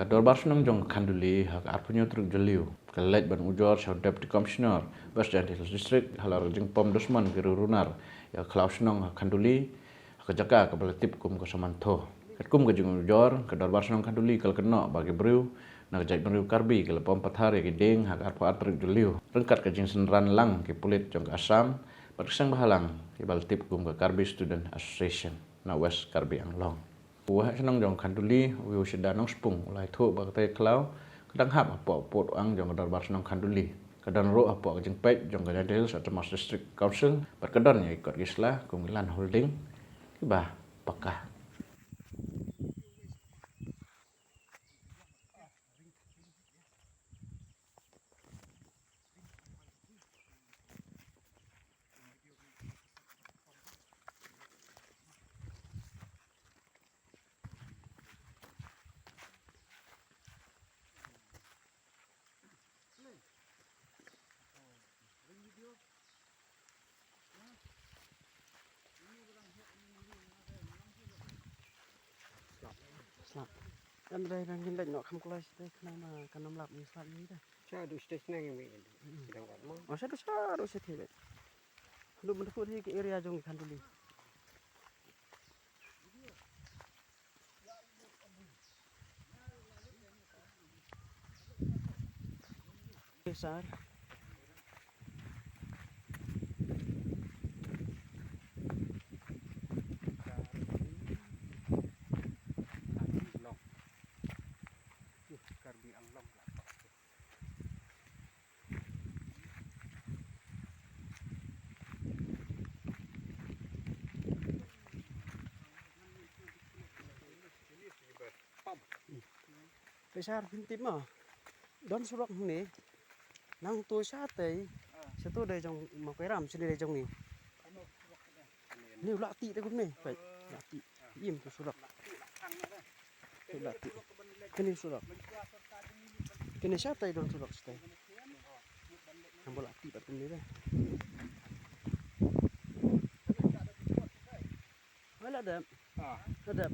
Kador Barsenong jong kanduli hak arpunyo truk jeliu. Kelet ban ujor shau deputy commissioner Western Hills District halar jeng pom dosman biru runar ya Klaus nong hak kanduli hak jaga ke beletip kum ke samanto. Ket kum ke jeng ujor kador Barsenong kanduli kal keno bagi beriu nak jait beriu karbi ke pom pathari ke ding hak arpu truk jeliu. Rengkat ke jeng senran lang ke pulit jong ke Assam berkesang bahalang ke beletip kum ke Karbi Student Association na West Karbi Anglong. Buah senang jong kanduli, wiu sedang nong sepung, ulai tu bagai kelau, kadang hap apa pot ang jong kadar bar senang kanduli, kadang ro apa jeng pek jong kadar Hills atau Mas District Council, berkadarnya ikut gislah, kumpulan holding, kibah pakah. Kan dari rangin dah nak kamkulai sih kenapa kan namlap misal ni dah. Saya ada stage nang ini. Sedangkan mau. Oh saya tu saru sih tiba. Lu mendukung di area jong kan dulu. Besar. Karbi Anglong. Besar pintim mah. Don surak ni. Nang tu sate. Satu dari jong makeram sini dari jong ni. Ni ulat ti tu ni. Baik. Lati. Im tu surak. Lati. Kini surak. Kini sate don surak sate. Nampak lati pat ni dah. Wala ada. Ada.